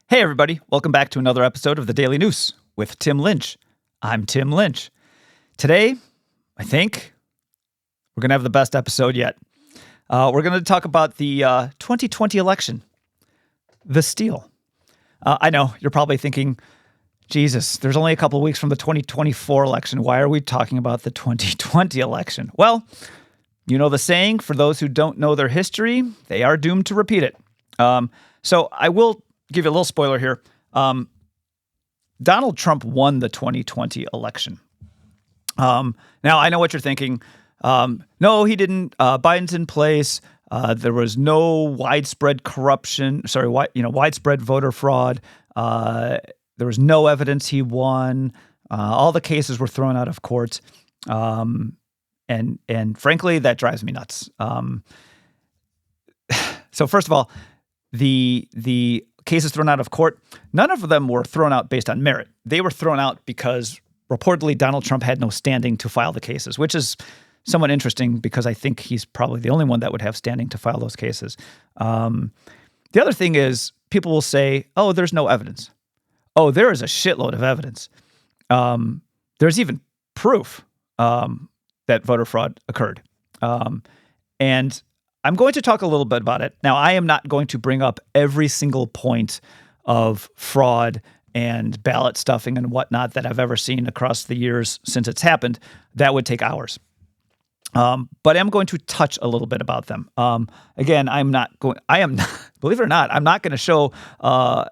Hey, everybody. Welcome back to another episode of the Daily Noose with Tim Lynch. I'm Tim Lynch. Today, I think we're going to have the best episode yet. We're going to talk about the 2020 election, the steal. I know you're probably thinking, Jesus, there's only a couple of weeks from the 2024 election. Why are we talking about the 2020 election? Well, you know the saying, for those who don't know their history, they are doomed to repeat it. So I will give you a little spoiler here. Donald Trump won the 2020 election. Now, I know what you're thinking. No, he didn't. Biden's in place. There was no widespread corruption. Widespread voter fraud. There was no evidence he won. All the cases were thrown out of court. And frankly, that drives me nuts. So first of all, the cases thrown out of court, none of them were thrown out based on merit. They were thrown out because reportedly Donald Trump had no standing to file the cases, which is somewhat interesting because I think he's probably the only one that would have standing to file those cases. The other thing is people will say, oh, there's no evidence. Oh, there is a shitload of evidence. There's even proof that voter fraud occurred. And I'm going to talk a little bit about it. Now, I am not going to bring up every single point of fraud and ballot stuffing and whatnot that I've ever seen across the years since it's happened. That would take hours. But I'm going to touch a little bit about them. Again, believe it or not, I'm not going to show, I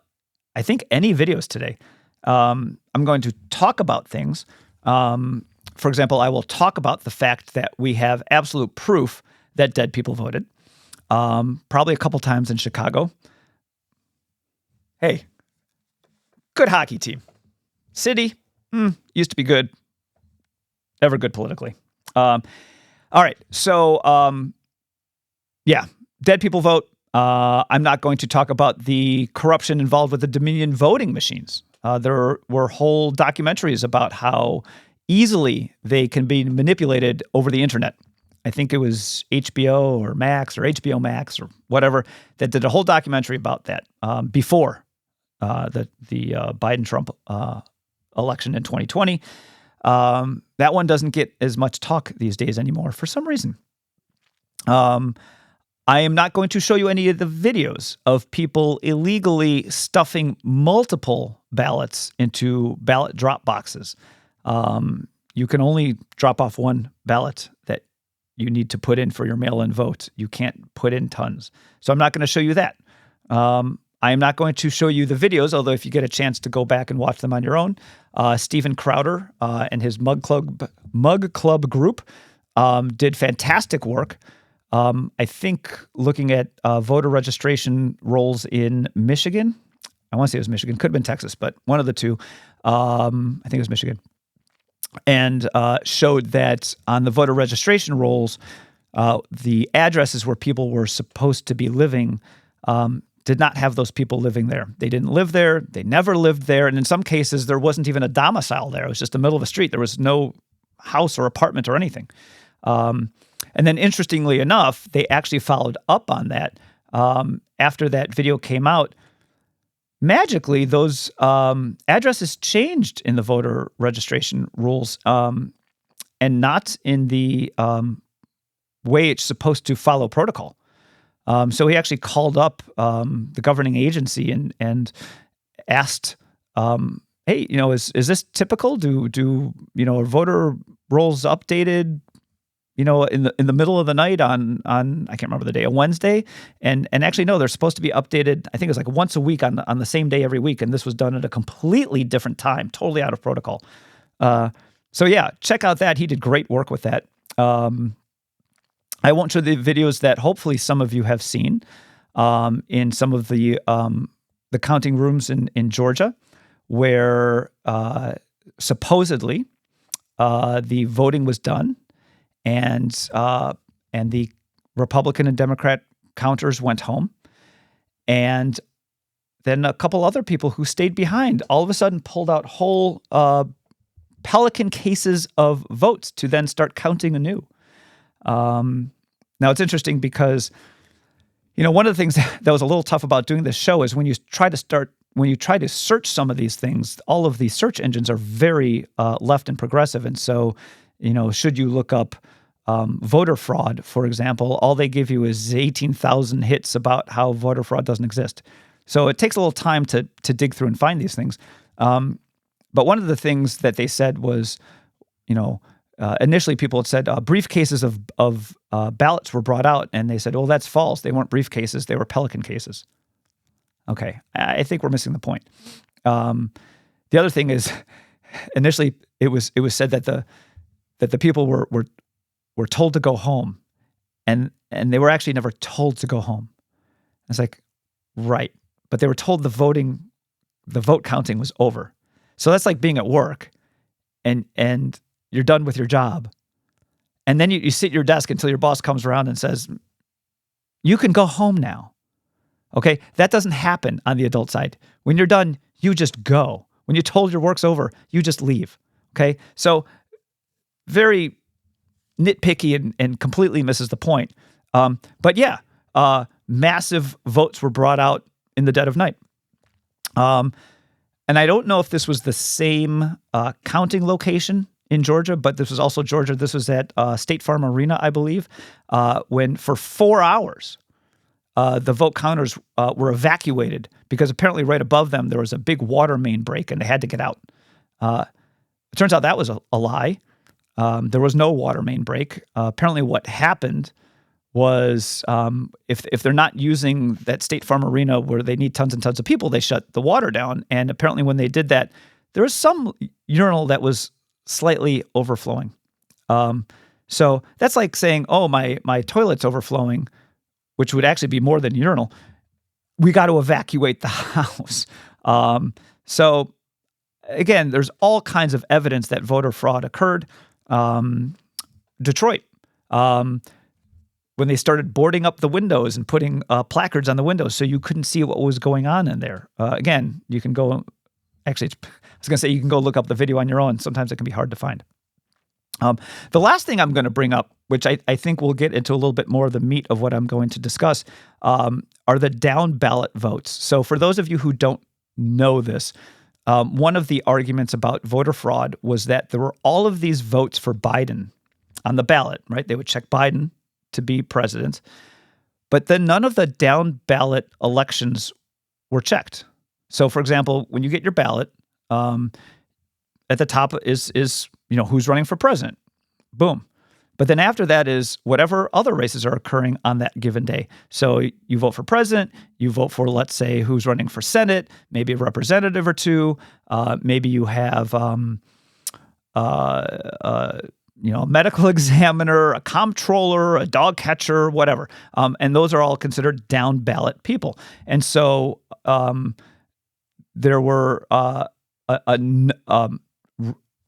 think, any videos today. I'm going to talk about things. For example, I will talk about the fact that we have absolute proof that dead people voted, probably a couple times in Chicago. Hey, good hockey team. City, used to be good. Never good politically. All right, so, dead people vote. I'm not going to talk about the corruption involved with the Dominion voting machines. There were whole documentaries about how easily they can be manipulated over the internet. I think it was HBO or Max or HBO Max or whatever that did a whole documentary about that before the Biden-Trump election in 2020. That one doesn't get as much talk these days anymore for some reason. I am not going to show you any of the videos of people illegally stuffing multiple ballots into ballot drop boxes. You can only drop off one ballot that you need to put in for your mail-in vote. You can't put in tons. So I'm not going to show you that. I am not going to show you the videos, although if you get a chance to go back and watch them on your own, Stephen Crowder and his Mug Club group did fantastic work. I think looking at voter registration rolls in Michigan. I want to say it was Michigan. Could have been Texas, but one of the two. I think it was Michigan. And showed that on the voter registration rolls, the addresses where people were supposed to be living did not have those people living there. They didn't live there. They never lived there. And in some cases, there wasn't even a domicile there. It was just the middle of the street. There was no house or apartment or anything. And then interestingly enough, they actually followed up on that after that video came out. Magically, those addresses changed in the voter registration rules and not in the way it's supposed to follow protocol. So he actually called up the governing agency and asked, hey, is this typical? Do are voter rolls updated in the middle of the night on I can't remember the day, a Wednesday, and actually no, they're supposed to be updated. I think it was like once a week on the same day every week, and this was done at a completely different time, totally out of protocol. So yeah, check out that. He did great work with that. I won't show the videos that hopefully some of you have seen in some of the counting rooms in Georgia, where supposedly the voting was done. And the Republican and Democrat counters went home. And then a couple other people who stayed behind all of a sudden pulled out whole Pelican cases of votes to then start counting anew. Now, it's interesting because, one of the things that was a little tough about doing this show is when you try to start when you try to search some of these things, all of these search engines are very left and progressive. And so, should you look up voter fraud, for example, all they give you is 18,000 hits about how voter fraud doesn't exist. So it takes a little time to dig through and find these things. But one of the things that they said was, initially people had said briefcases of ballots were brought out, and they said, well, that's false. They weren't briefcases. They were Pelican cases. Okay, I think we're missing the point. The other thing is, initially it was said that the people were told to go home, and they were actually never told to go home. It's like, right, but they were told the vote counting was over. So that's like being at work, and you're done with your job, and then you sit at your desk until your boss comes around and says, you can go home now. Okay, that doesn't happen on the adult side. When you're done, you just go. When you're told your work's over, you just leave. Okay, so very nitpicky and completely misses the point. But yeah, massive votes were brought out in the dead of night. And I don't know if this was the same counting location in Georgia, but this was also Georgia. This was at State Farm Arena, I believe, when for 4 hours, the vote counters were evacuated because apparently right above them there was a big water main break and they had to get out. It turns out that was a lie. There was no water main break. Apparently what happened was if they're not using that State Farm Arena where they need tons and tons of people, they shut the water down. And apparently when they did that, there was some urinal that was slightly overflowing. So that's like saying, oh, my toilet's overflowing, which would actually be more than urinal. We got to evacuate the house. So again, there's all kinds of evidence that voter fraud occurred. Detroit, when they started boarding up the windows and putting placards on the windows so you couldn't see what was going on in there. Again, you can go, actually, I was going to say you can go look up the video on your own. Sometimes it can be hard to find. The last thing I'm going to bring up, which I think will get into a little bit more of the meat of what I'm going to discuss, are the down ballot votes. So for those of you who don't know this, one of the arguments about voter fraud was that there were all of these votes for Biden on the ballot, right? They would check Biden to be president, but then none of the down ballot elections were checked. So for example, when you get your ballot, at the top is who's running for president. Boom. But then after that is whatever other races are occurring on that given day. So you vote for president, you vote for, let's say, who's running for Senate, maybe a representative or two. Maybe you have a medical examiner, a comptroller, a dog catcher, whatever. And those are all considered down ballot people. And so there were,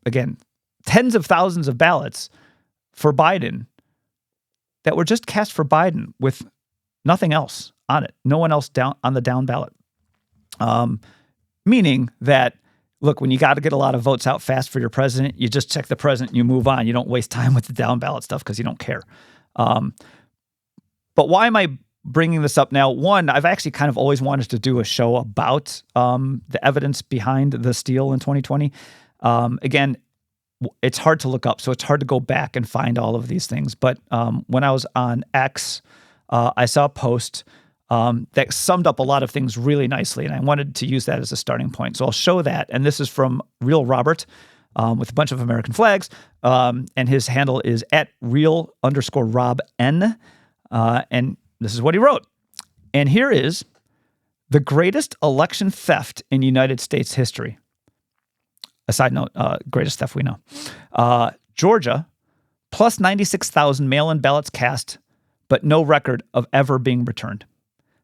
again, tens of thousands of ballots for Biden that were just cast for Biden with nothing else on it. No one else down on the down ballot. Meaning that, look, when you got to get a lot of votes out fast for your president, you just check the president and you move on. You don't waste time with the down ballot stuff because you don't care. But why am I bringing this up now? One, I've actually kind of always wanted to do a show about the evidence behind the steal in 2020. Again, it's hard to look up, so it's hard to go back and find all of these things. But when I was on X, I saw a post that summed up a lot of things really nicely, and I wanted to use that as a starting point. So I'll show that, and this is from Real Robert with a bunch of American flags, and his handle is @real_RobN, and this is what he wrote. And here is the greatest election theft in United States history. A side note, greatest theft we know. Georgia, plus 96,000 mail-in ballots cast, but no record of ever being returned.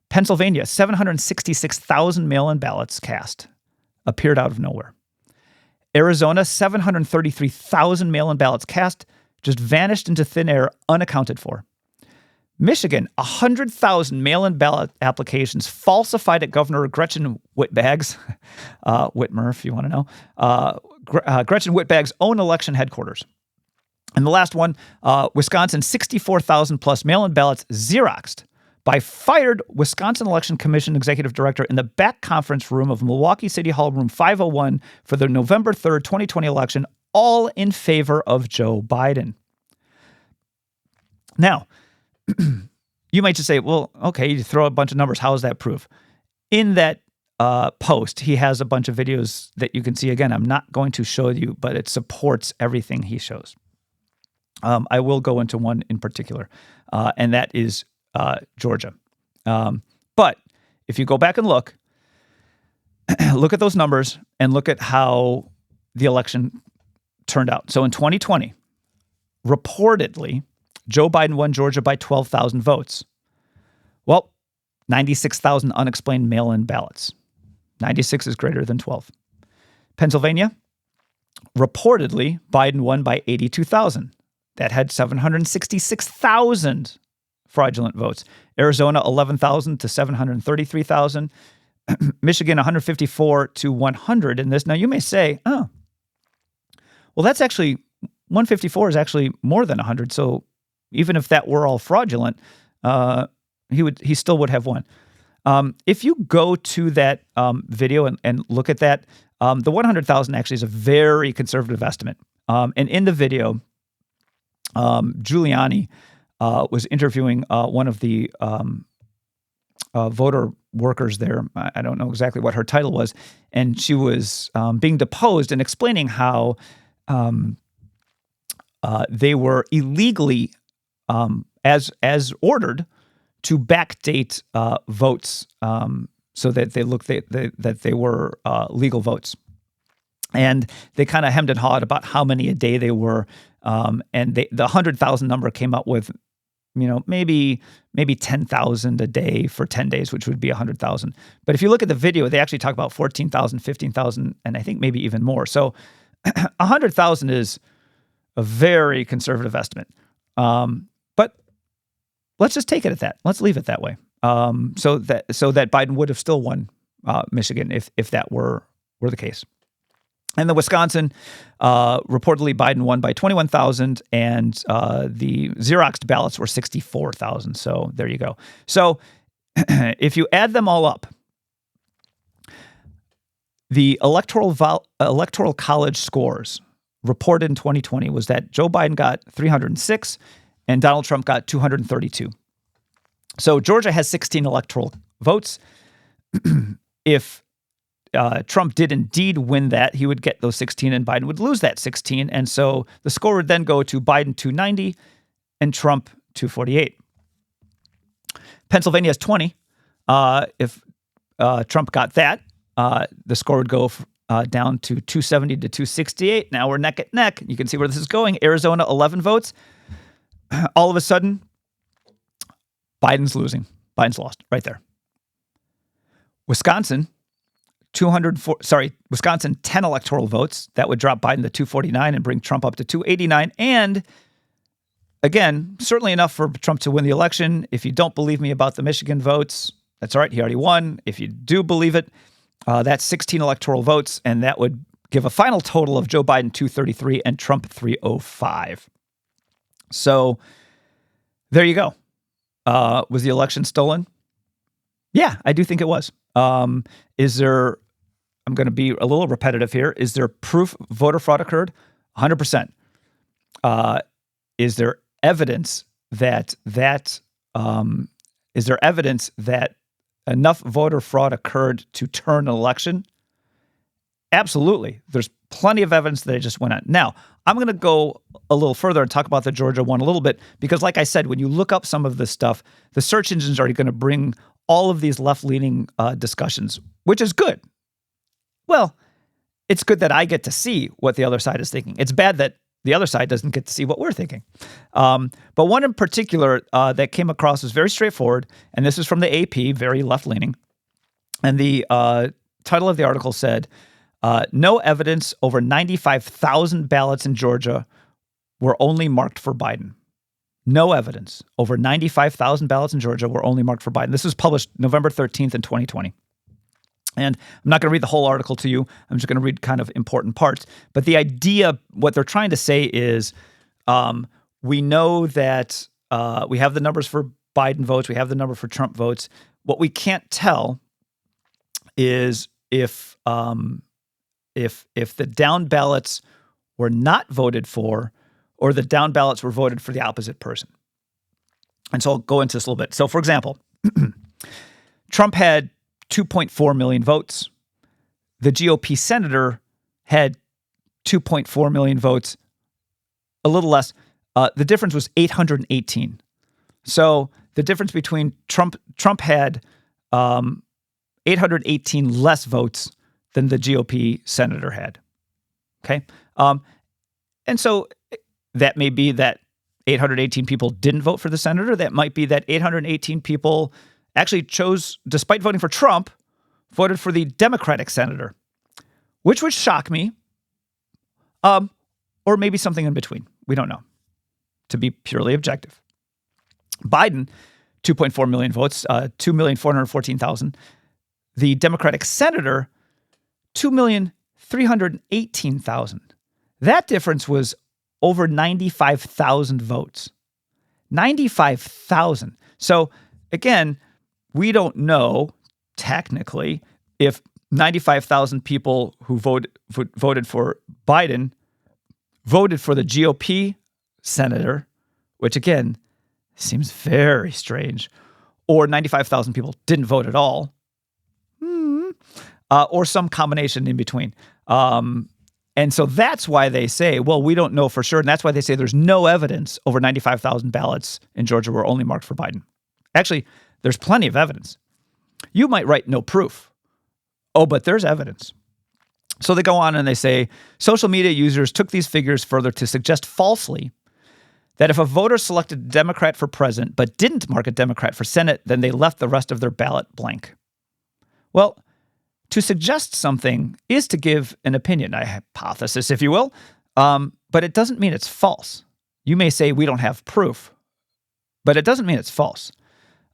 Pennsylvania, 766,000 mail-in ballots cast, appeared out of nowhere. Arizona, 733,000 mail-in ballots cast, just vanished into thin air, unaccounted for. Michigan, 100,000 mail-in ballot applications falsified at Governor Gretchen Whitbag's, Whitmer, if you want to know, Gretchen Whitbag's own election headquarters. And the last one, Wisconsin, 64,000 plus mail-in ballots Xeroxed by fired Wisconsin Election Commission Executive Director in the back conference room of Milwaukee City Hall Room 501 for the November 3rd, 2020 election, all in favor of Joe Biden. Now, you might just say, well, okay, you throw a bunch of numbers. How is that proof? In that post, he has a bunch of videos that you can see. Again, I'm not going to show you, but it supports everything he shows. I will go into one in particular, and that is Georgia. But if you go back and look at those numbers and look at how the election turned out. So in 2020, reportedly, Joe Biden won Georgia by 12,000 votes. Well, 96,000 unexplained mail-in ballots. 96 is greater than 12. Pennsylvania, reportedly, Biden won by 82,000. That had 766,000 fraudulent votes. Arizona, 11,000 to 733,000. Michigan, 154 to 100 in this. Now, you may say, oh, well, that's actually, 154 is actually more than 100. So even if that were all fraudulent, he still would have won. If you go to that video and look at that, the 100,000 actually is a very conservative estimate. And in the video, Giuliani was interviewing one of the voter workers there. I don't know exactly what her title was. And she was being deposed and explaining how they were illegally, as ordered, to backdate votes so that they looked that they were legal votes. And they kind of hemmed and hawed about how many a day they were. And the 100,000 number came up with, maybe 10,000 a day for 10 days, which would be 100,000. But if you look at the video, they actually talk about 14,000, 15,000, and I think maybe even more. So 100,000 is a very conservative estimate. But let's just take it at that. Let's leave it that way. So that Biden would have still won Michigan if that were the case. And the Wisconsin, reportedly Biden won by 21,000, and the Xeroxed ballots were 64,000. So there you go. So if you add them all up, the electoral college scores reported in 2020 was that Joe Biden got 306 and Donald Trump got 232. So Georgia has 16 electoral votes. If Trump did indeed win that, he would get those 16 and Biden would lose that 16. And so the score would then go to Biden 290 and Trump 248. Pennsylvania has 20. If Trump got that, the score would go down to 270 to 268. Now we're neck at neck. You can see where this is going. Arizona, 11 votes. All of a sudden, Biden's losing. Biden's lost right there. Wisconsin, 10 electoral votes. That would drop Biden to 249 and bring Trump up to 289. And again, certainly enough for Trump to win the election. If you don't believe me about the Michigan votes, that's all right. He already won. If you do believe it, that's 16 electoral votes. And that would give a final total of Joe Biden 233 and Trump 305. So there you go. Was the election stolen? Yeah, I do think it was. Is there, I'm going to be a little repetitive here. Is there proof voter fraud occurred? 100%. Is there evidence that enough voter fraud occurred to turn an election? Absolutely. There's plenty of evidence that it just went on. Now, I'm going to go a little further and talk about the Georgia one a little bit, because like I said, when you look up some of this stuff, the search engines are going to bring all of these left-leaning discussions, which is good. Well, it's good that I get to see what the other side is thinking. It's bad that the other side doesn't get to see what we're thinking. But one in particular that came across was very straightforward, and this is from the AP, very left-leaning. And the title of the article said, no evidence over 95,000 ballots in Georgia were only marked for Biden. No evidence over 95,000 ballots in Georgia were only marked for Biden. This was published November 13th in 2020. And I'm not going to read the whole article to you. I'm just going to read kind of important parts. But the idea, what they're trying to say is, we know that we have the numbers for Biden votes. We have the number for Trump votes. What we can't tell is if the down ballots were not voted for, or the down ballots were voted for the opposite person. And so I'll go into this a little bit. So, for example, Trump had 2.4 million votes. The GOP senator had 2.4 million votes, a little less. The difference was 818. So the difference between Trump had 818 less votes than the GOP senator had. Okay. And so that may be that 818 people didn't vote for the senator. That might be that 818 people actually chose, despite voting for Trump, voted for the Democratic senator, which would shock me. Or maybe something in between. We don't know, to be purely objective. Biden, 2.4 million votes, 2,414,000. The Democratic senator, 2,318,000. That difference was over 95,000 votes. 95,000. So again, we don't know technically if 95,000 people who voted for Biden voted for the GOP senator, which again seems very strange, or 95,000 people didn't vote at all, or some combination in between. And so that's why they say, well, we don't know for sure. And that's why they say there's no evidence over 95,000 ballots in Georgia were only marked for Biden. Actually, there's plenty of evidence. You might write no proof. Oh, but there's evidence. So they go on and they say, social media users took these figures further to suggest falsely that if a voter selected a Democrat for president but didn't mark a Democrat for Senate, then they left the rest of their ballot blank. Well, to suggest something is to give an opinion, a hypothesis, if you will, but it doesn't mean it's false. You may say we don't have proof, but it doesn't mean it's false.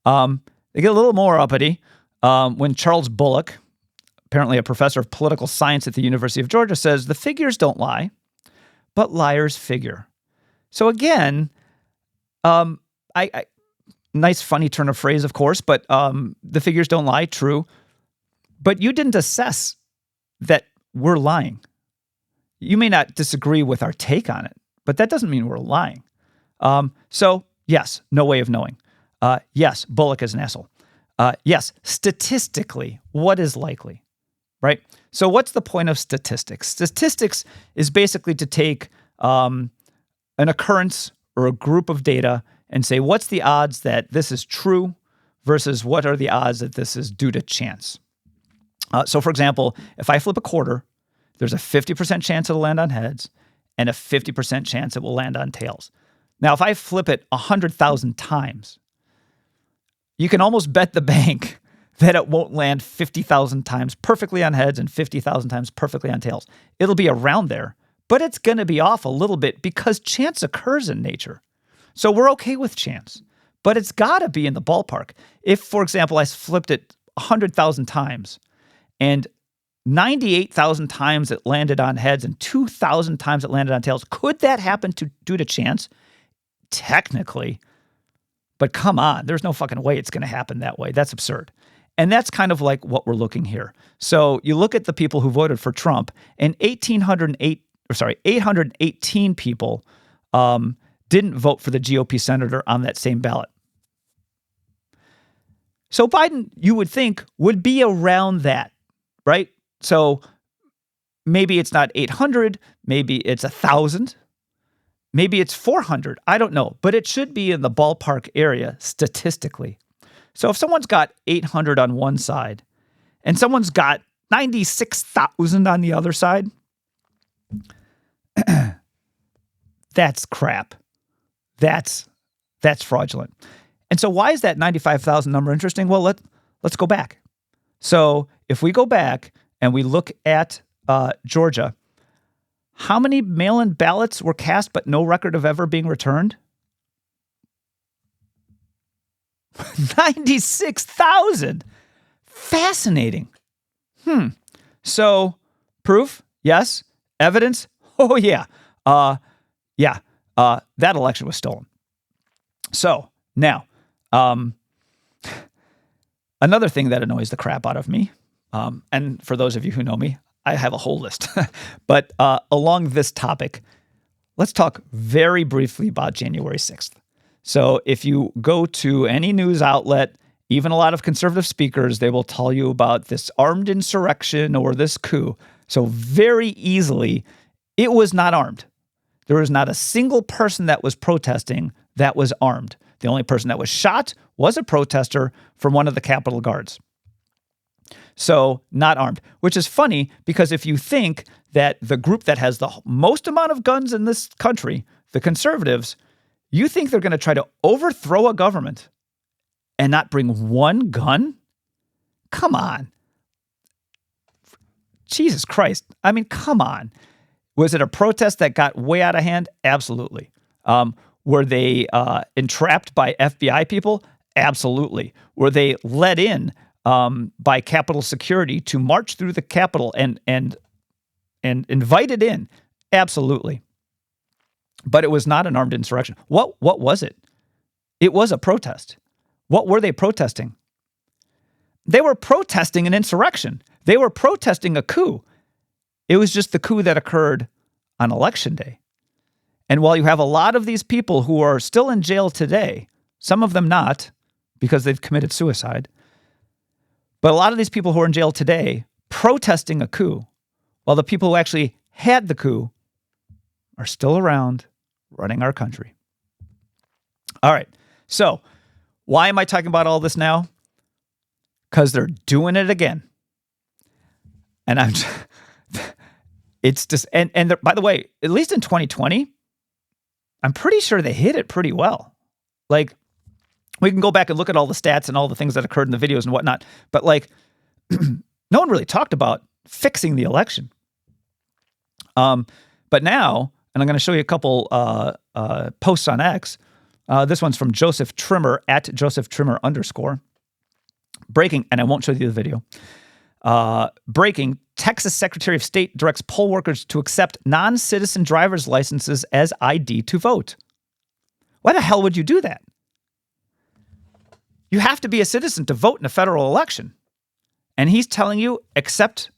They get a little more uppity when Charles Bullock, apparently a professor of political science at the University of Georgia, says the figures don't lie, but liars figure. So again, nice funny turn of phrase, of course, but the figures don't lie, true. But you didn't assess that we're lying. You may not disagree with our take on it, but that doesn't mean we're lying. So yes, no way of knowing. Yes, Bullock is an asshole. Yes, statistically, what is likely, right? So what's the point of statistics? Statistics is basically to take an occurrence or a group of data and say, what's the odds that this is true versus what are the odds that this is due to chance? So for example, if I flip a quarter, there's a 50% chance it'll land on heads and a 50% chance it will land on tails. Now, if I flip it 100,000 times, you can almost bet the bank that it won't land 50,000 times perfectly on heads and 50,000 times perfectly on tails. It'll be around there, but it's going to be off a little bit because chance occurs in nature. So we're okay with chance, but it's got to be in the ballpark. If, for example, I flipped it 100,000 times and 98,000 times it landed on heads and 2,000 times it landed on tails, could that happen due to chance? Technically. But come on, there's no fucking way it's going to happen that way. That's absurd. And that's kind of like what we're looking here. So you look at the people who voted for Trump, and 818 people didn't vote for the GOP senator on that same ballot. So Biden, you would think, would be around that, right? So maybe it's not 800, maybe it's 1,000. Maybe it's 400. I don't know, but it should be in the ballpark area statistically. So if someone's got 800 on one side and someone's got 96,000 on the other side, that's crap. That's fraudulent. And so why is that 95,000 number interesting? Well, let's go back. So if we go back and we look at Georgia, how many mail-in ballots were cast but no record of ever being returned? 96,000. Fascinating. So proof? Yes. Evidence? Oh, yeah. That election was stolen. So now, Um, Another thing that annoys the crap out of me, and for those of you who know me, I have a whole list. But along this topic, let's talk very briefly about January 6th. So if you go to any news outlet, even a lot of conservative speakers, they will tell you about this armed insurrection or this coup. So very easily, it was not armed. There was not a single person that was protesting that was armed. The only person that was shot was a protester from one of the Capitol Guards. So not armed, which is funny because if you think that the group that has the most amount of guns in this country, the conservatives, you think they're going to try to overthrow a government and not bring one gun? Come on. Jesus Christ. I mean, come on. Was it a protest that got way out of hand? Absolutely. Were they entrapped by FBI people? Absolutely. Were they let in by Capitol security to march through the Capitol and invited in? Absolutely. But it was not an armed insurrection. What was it? It was a protest. What were they protesting? They were protesting an insurrection. They were protesting a coup. It was just the coup that occurred on Election Day. And while you have a lot of these people who are still in jail today, some of them not because they've committed suicide, but a lot of these people who are in jail today protesting a coup, while the people who actually had the coup are still around running our country. All right. So why am I talking about all this now? Because they're doing it again. And I'm just, it's just, and by the way, at least in 2020, I'm pretty sure they hit it pretty well. Like, we can go back and look at all the stats and all the things that occurred in the videos and whatnot. But like, no one really talked about fixing the election. But now, and I'm going to show you a couple posts on X. This one's from Joseph Trimmer at Joseph Trimmer _ breaking, and I won't show you the video. Breaking, Texas Secretary of State directs poll workers to accept non-citizen driver's licenses as ID to vote. Why the hell would you do that? You have to be a citizen to vote in a federal election. And he's telling you, accept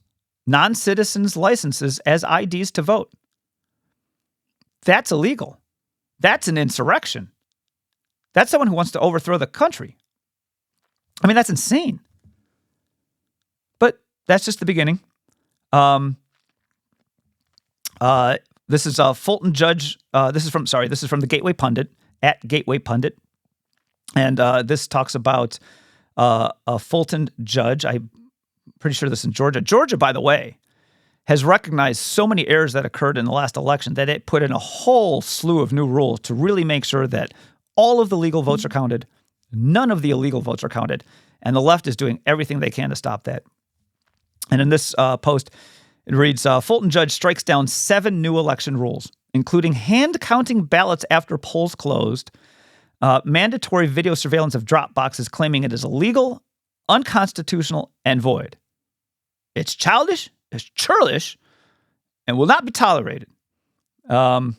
non-citizens' licenses as IDs to vote. That's illegal. That's an insurrection. That's someone who wants to overthrow the country. I mean, that's insane. But that's just the beginning. This is a Fulton judge. This is from the Gateway Pundit, at Gateway Pundit. And this talks about a Fulton judge. I'm pretty sure this is in Georgia. Georgia, by the way, has recognized so many errors that occurred in the last election that it put in a whole slew of new rules to really make sure that all of the legal votes are counted, none of the illegal votes are counted, and the left is doing everything they can to stop that. And in this post, it reads, Fulton judge strikes down 7 new election rules, including hand counting ballots after polls closed, mandatory video surveillance of drop boxes, claiming it is illegal, unconstitutional, and void. It's childish, it's churlish, and will not be tolerated. I'm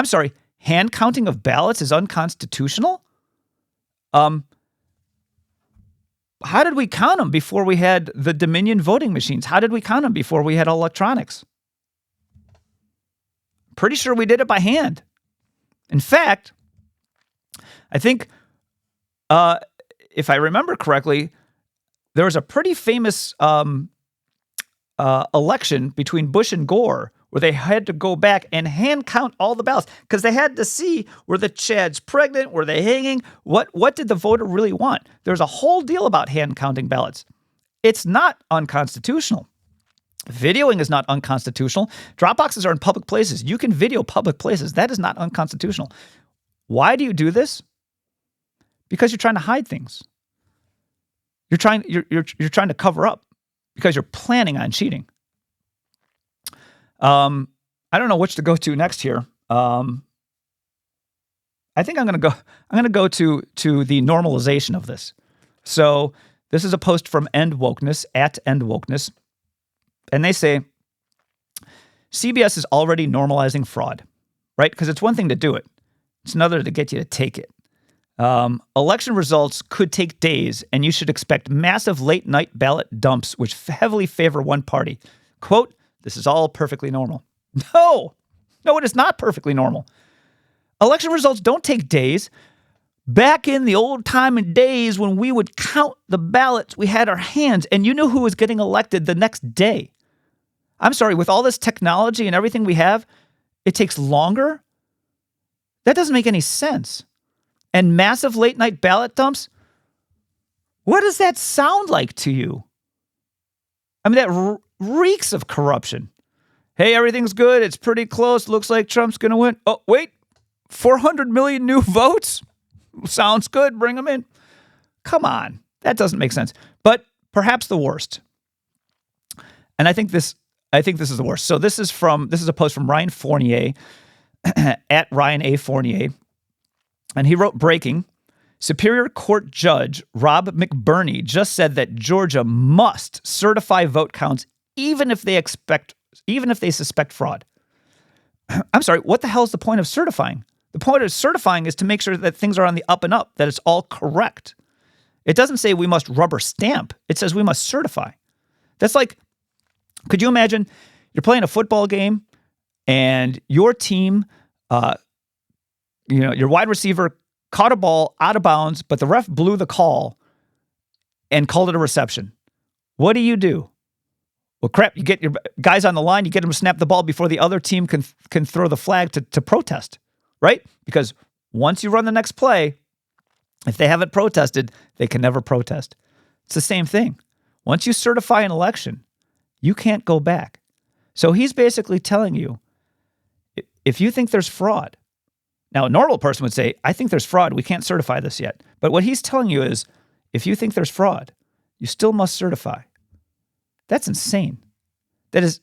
sorry, hand counting of ballots is unconstitutional? How did we count them before we had the Dominion voting machines? How did we count them before we had electronics? Pretty sure we did it by hand. In fact, I think, if I remember correctly, there was a pretty famous election between Bush and Gore where they had to go back and hand count all the ballots because they had to see, were the chads pregnant? Were they hanging? What did the voter really want? There's a whole deal about hand counting ballots. It's not unconstitutional. Videoing is not unconstitutional. Drop boxes are in public places. You can video public places. That is not unconstitutional. Why do you do this? Because you're trying to hide things. You're trying to cover up because you're planning on cheating. I don't know which to go to next here. I think I'm going to go to the normalization of this. So this is a post from End Wokeness at End Wokeness. And they say, CBS is already normalizing fraud, right? Because it's one thing to do it. It's another to get you to take it. Election results could take days, and you should expect massive late-night ballot dumps which heavily favor one party. Quote, this is all perfectly normal. No, it is not perfectly normal. Election results don't take days. Back in the old time and days when we would count the ballots, we had our hands, and you knew who was getting elected the next day. I'm sorry, with all this technology and everything we have, it takes longer? That doesn't make any sense. And massive late-night ballot dumps? What does that sound like to you? I mean, that reeks of corruption. Hey, everything's good. It's pretty close. Looks like Trump's going to win. Oh, wait. 400 million new votes? Sounds good. Bring them in. Come on. That doesn't make sense. But perhaps the worst. And I think this is the worst. So this is a post from Ryan Fournier at Ryan A. Fournier. And he wrote, breaking, Superior Court Judge Rob McBurney just said that Georgia must certify vote counts even if they suspect fraud. I'm sorry, what the hell is the point of certifying? The point of certifying is to make sure that things are on the up and up, that it's all correct. It doesn't say we must rubber stamp. It says we must certify. That's like, could you imagine you're playing a football game and your team, your wide receiver caught a ball out of bounds, but the ref blew the call and called it a reception. What do? Well, crap, you get your guys on the line, you get them to snap the ball before the other team can throw the flag to protest, right? Because once you run the next play, if they haven't protested, they can never protest. It's the same thing. Once you certify an election, you can't go back. So he's basically telling you, if you think there's fraud, now a normal person would say, I think there's fraud, we can't certify this yet. But what he's telling you is, if you think there's fraud, you still must certify. That's insane. That's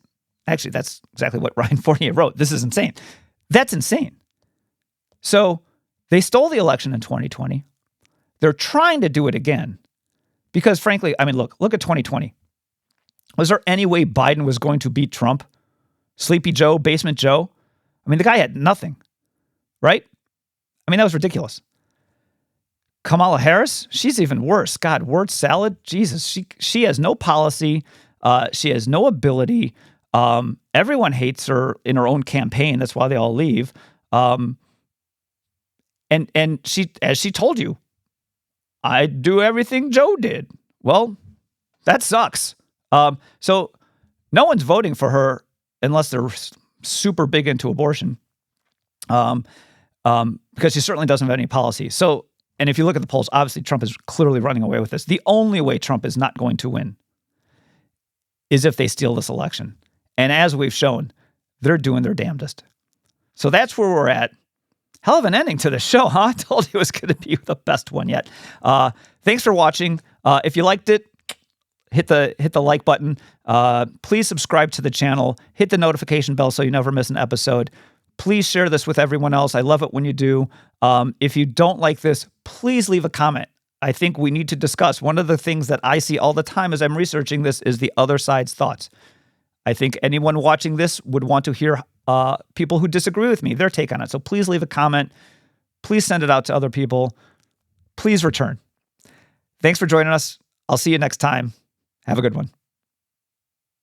exactly what Ryan Fournier wrote. This is insane. That's insane. So they stole the election in 2020. They're trying to do it again because, frankly, I mean, look at 2020. Was there any way Biden was going to beat Trump? Sleepy Joe, Basement Joe? I mean, the guy had nothing, right? I mean, that was ridiculous. Kamala Harris, she's even worse. God, word salad? Jesus, she has no policy. She has no ability. Everyone hates her in her own campaign. That's why they all leave. And she, as she told you, I do everything Joe did. Well, that sucks. So no one's voting for her unless they're super big into abortion. Because she certainly doesn't have any policy. So, and if you look at the polls, obviously Trump is clearly running away with this. The only way Trump is not going to win is if they steal this election. And as we've shown, they're doing their damnedest. So that's where we're at. Hell of an ending to the show, huh? I told you it was going to be the best one yet. Thanks for watching. If you liked it, hit the like button. Please subscribe to the channel. Hit the notification bell so you never miss an episode. Please share this with everyone else. I love it when you do. If you don't like this, please leave a comment. I think we need to discuss. One of the things that I see all the time as I'm researching this is the other side's thoughts. I think anyone watching this would want to hear people who disagree with me, their take on it. So please leave a comment. Please send it out to other people. Please return. Thanks for joining us. I'll see you next time. Have a good one.